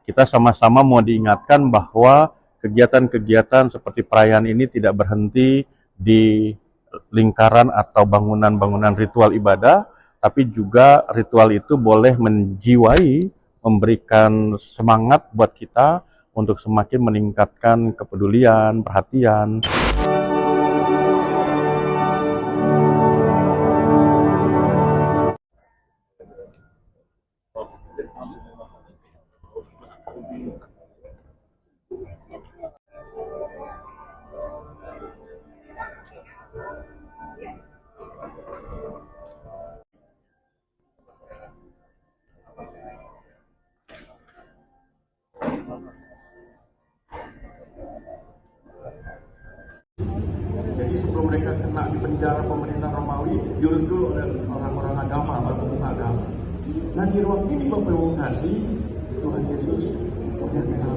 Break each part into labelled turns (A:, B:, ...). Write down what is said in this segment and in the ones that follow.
A: kita sama-sama mau diingatkan bahwa kegiatan-kegiatan seperti perayaan ini tidak berhenti di lingkaran atau bangunan-bangunan ritual ibadah, tapi juga ritual itu boleh menjiwai, memberikan semangat buat kita untuk semakin meningkatkan kepedulian, perhatian.
B: Jadi sebelum mereka kena di penjara pemerintah Romawi, diurus dulu oleh orang-orang agama, orang agama. Nah di ruang ini Bapak Ibu kasih, Tuhan Yesus punya kita.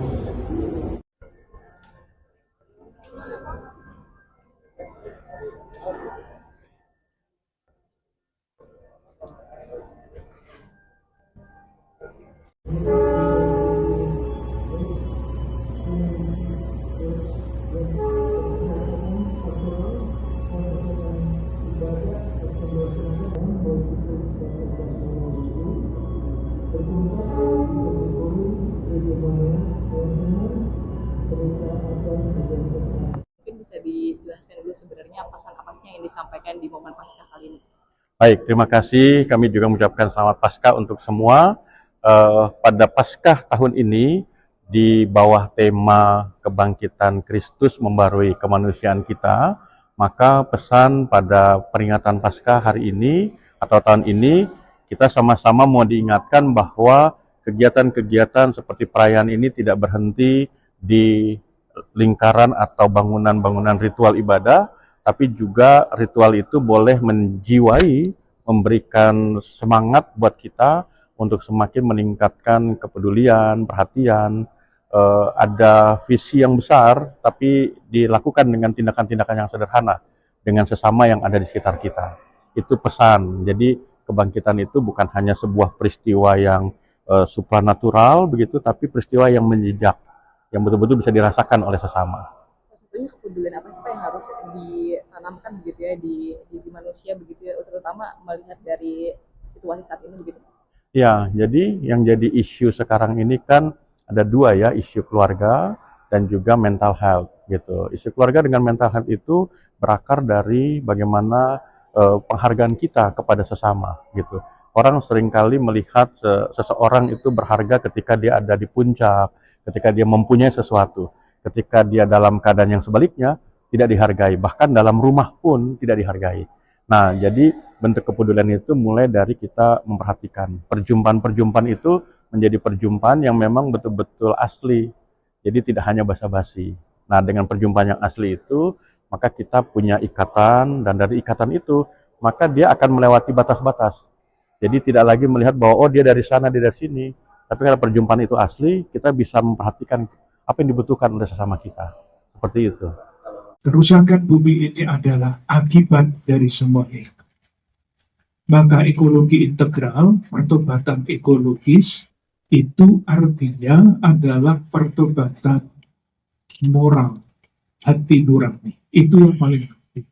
C: Mungkin bisa dijelaskan dulu sebenarnya pesan apa sih yang disampaikan di momen Paskah kali ini?
A: Baik, terima kasih. Kami juga mengucapkan selamat Paskah untuk semua. Pada Paskah tahun ini, di bawah tema kebangkitan Kristus membarui kemanusiaan kita, maka pesan pada peringatan Paskah hari ini atau tahun ini, kita sama-sama mau diingatkan bahwa kegiatan-kegiatan seperti perayaan ini tidak berhenti di lingkaran atau bangunan-bangunan ritual ibadah, tapi juga ritual itu boleh menjiwai, memberikan semangat buat kita untuk semakin meningkatkan kepedulian, perhatian, ada visi yang besar, tapi dilakukan dengan tindakan-tindakan yang sederhana, dengan sesama yang ada di sekitar kita. Itu pesan. Jadi kebangkitan itu bukan hanya sebuah peristiwa yang supranatural begitu, tapi peristiwa yang menjejak, yang betul-betul bisa dirasakan oleh sesama.
C: Satunya kepedulian apa sih Pak yang harus ditanamkan begitu ya di manusia begitu ya, terutama melihat dari situasi saat ini begitu?
A: Ya, jadi yang jadi isu sekarang ini kan ada dua ya, isu keluarga dan juga mental health gitu. Isu keluarga dengan mental health itu berakar dari bagaimana penghargaan kita kepada sesama gitu. Orang seringkali melihat seseorang itu berharga ketika dia ada di puncak, ketika dia mempunyai sesuatu. Ketika dia dalam keadaan yang sebaliknya, tidak dihargai. Bahkan dalam rumah pun tidak dihargai. Nah, jadi bentuk kepedulian itu mulai dari kita memperhatikan. Perjumpaan-perjumpaan itu menjadi perjumpaan yang memang betul-betul asli. Jadi tidak hanya basa-basi. Nah, dengan perjumpaan yang asli itu, maka kita punya ikatan, dan dari ikatan itu, maka dia akan melewati batas-batas. Jadi tidak lagi melihat bahwa, oh dia dari sana, dia dari sini. Tapi kalau perjumpaan itu asli, kita bisa memperhatikan apa yang dibutuhkan oleh sesama kita. Seperti itu.
D: Kerusakan bumi ini adalah akibat dari semua itu. Maka ekologi integral, pertobatan ekologis, itu artinya adalah pertobatan moral, hati nurani. Itu yang paling penting.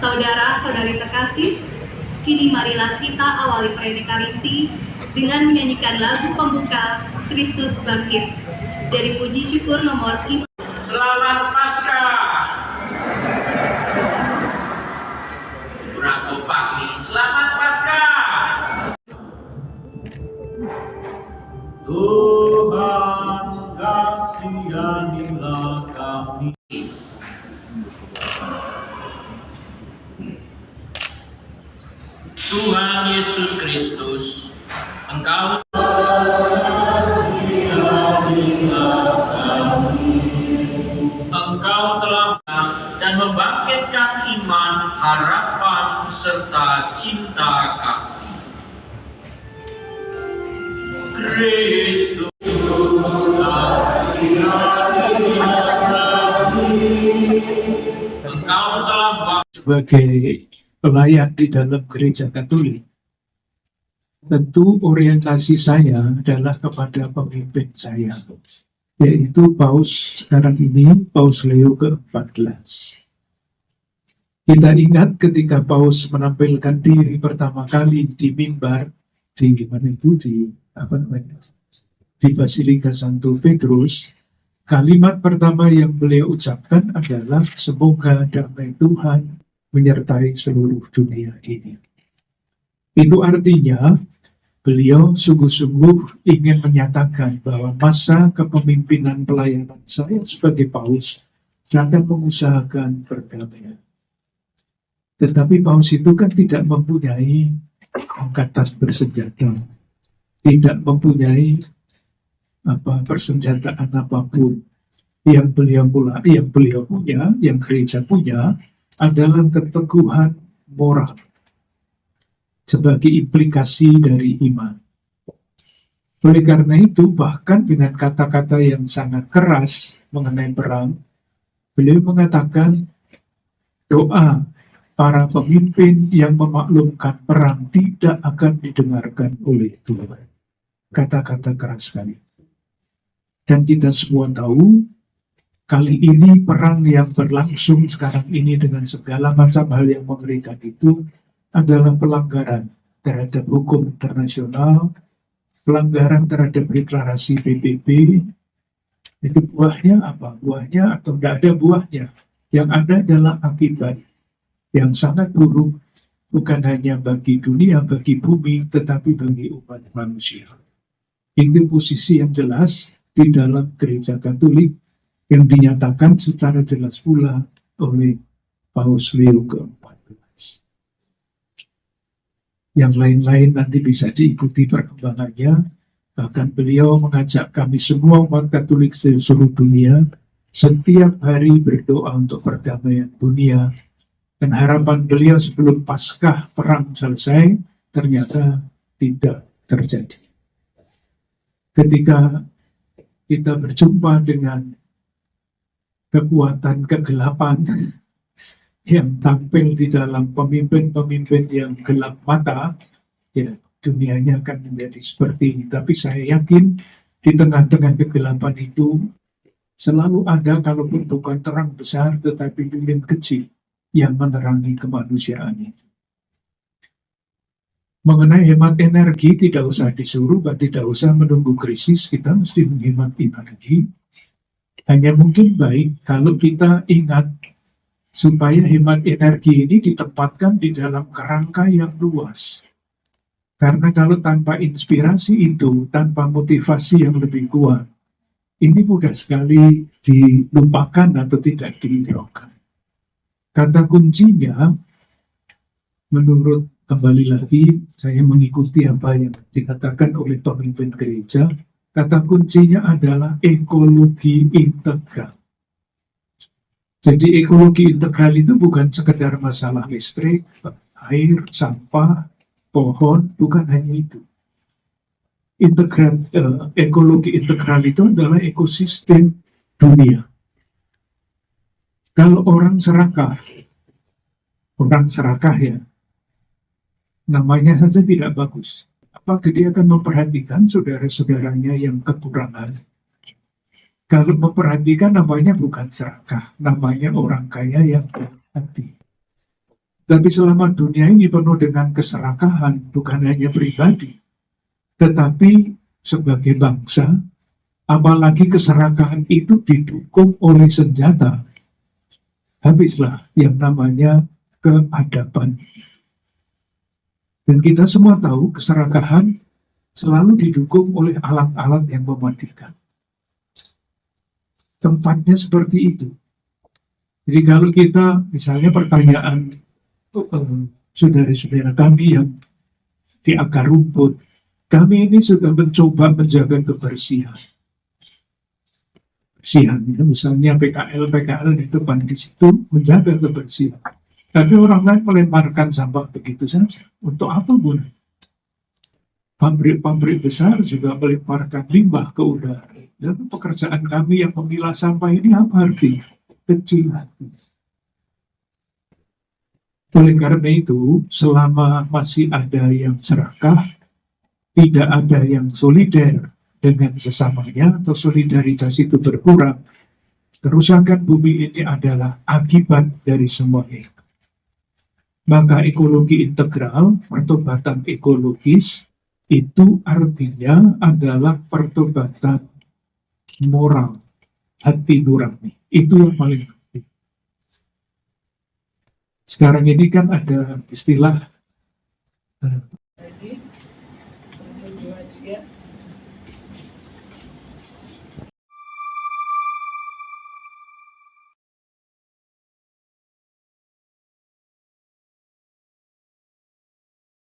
E: Saudara-saudari terkasih, kini marilah kita awali perayaan Ekaristi dengan menyanyikan lagu pembuka Kristus Bangkit dari Puji Syukur nomor 5.
F: Selamat Paskah. Ratu Pagi, selamat Paskah. Tuhan kasihanilah kami. Tuhan Yesus Yesus Kristus, Engkau telah dan membangkitkan iman, harapan, serta cinta kami. Kristus Engkau telah
D: Sebagai pelayan di dalam gereja Katolik, tentu orientasi saya adalah kepada pemimpin saya, yaitu Paus sekarang ini, Paus Leo ke-14. Kita ingat ketika Paus menampilkan diri pertama kali di mimbar di Basilika Santo Petrus, kalimat pertama yang beliau ucapkan adalah semoga damai Tuhan menyertai seluruh dunia ini. Itu artinya beliau sungguh-sungguh ingin menyatakan bahwa masa kepemimpinan pelayanan saya sebagai Paus akan mengusahakan perdamaian. Tetapi Paus itu kan tidak mempunyai angkatan bersenjata, tidak mempunyai persenjataan apapun. Yang beliau punya, yang gereja punya adalah keteguhan moral sebagai implikasi dari iman. Oleh karena itu, bahkan dengan kata-kata yang sangat keras mengenai perang, beliau mengatakan doa para pemimpin yang memaklumkan perang tidak akan didengarkan oleh Tuhan. Kata-kata keras sekali. Dan kita semua tahu, kali ini perang yang berlangsung sekarang ini dengan segala macam hal yang mengerikan itu adalah pelanggaran terhadap hukum internasional, pelanggaran terhadap deklarasi PBB. Jadi buahnya apa? Buahnya atau tidak ada buahnya. Yang ada adalah akibat yang sangat buruk, bukan hanya bagi dunia, bagi bumi, tetapi bagi umat manusia. Itu posisi yang jelas di dalam gereja Katolik yang dinyatakan secara jelas pula oleh Paus Leo ke-14. Yang lain-lain nanti bisa diikuti perkembangannya. Bahkan beliau mengajak kami semua umat Katolik seluruh dunia setiap hari berdoa untuk perdamaian dunia. Dan harapan beliau sebelum Paskah perang selesai ternyata tidak terjadi. Ketika kita berjumpa dengan kekuatan kegelapan yang tampil di dalam pemimpin-pemimpin yang gelap mata, ya dunianya akan menjadi seperti ini. Tapi saya yakin di tengah-tengah kegelapan itu selalu ada, kalaupun bukan terang besar, tetapi lilin kecil yang menerangi kemanusiaan itu. Mengenai hemat energi, tidak usah disuruh, tidak usah menunggu krisis, kita mesti menghemat energi. Hanya mungkin baik kalau kita ingat supaya hemat energi ini ditempatkan di dalam kerangka yang luas. Karena kalau tanpa inspirasi itu, tanpa motivasi yang lebih kuat, ini mudah sekali dilupakan atau tidak dihiraukan. Kata kuncinya, menurut kembali lagi, saya mengikuti apa yang dikatakan oleh pemimpin gereja, kata kuncinya adalah ekologi integral. Jadi ekologi integral itu bukan sekedar masalah listrik, air, sampah, pohon, bukan hanya itu. Ekologi integral itu adalah ekosistem dunia. Kalau orang serakah ya, namanya saja tidak bagus. Apakah dia akan memperhatikan saudara-saudaranya yang kekurangan? Kalau memperhatikan namanya bukan serakah, namanya orang kaya yang berhati. Tapi selama dunia ini penuh dengan keserakahan, bukan hanya pribadi, tetapi sebagai bangsa, apalagi keserakahan itu didukung oleh senjata, habislah yang namanya keadaban. Dan kita semua tahu keserakahan selalu didukung oleh alat-alat yang mematikan. Tempatnya seperti itu. Jadi kalau kita, misalnya pertanyaan saudara-saudara kami yang di akar rumput. Kami ini sudah mencoba menjaga kebersihan. Misalnya PKL di depan di situ menjaga kebersihan. Tapi orang lain melemparkan sampah begitu saja. Untuk apa gunanya? Pabrik-pabrik besar juga melemparkan limbah ke udara. Dan pekerjaan kami yang memilah sampah ini apa artinya? Kecil hati. Oleh karena itu, selama masih ada yang serakah, tidak ada yang solider dengan sesamanya, atau solidaritas itu berkurang, kerusakan bumi ini adalah akibat dari semua itu. Maka ekologi integral, pertobatan ekologis, itu artinya adalah pertobatan moral, hati nurani. Itu yang paling penting. Sekarang ini kan ada istilah
G: Lagi, 1, 2, 3.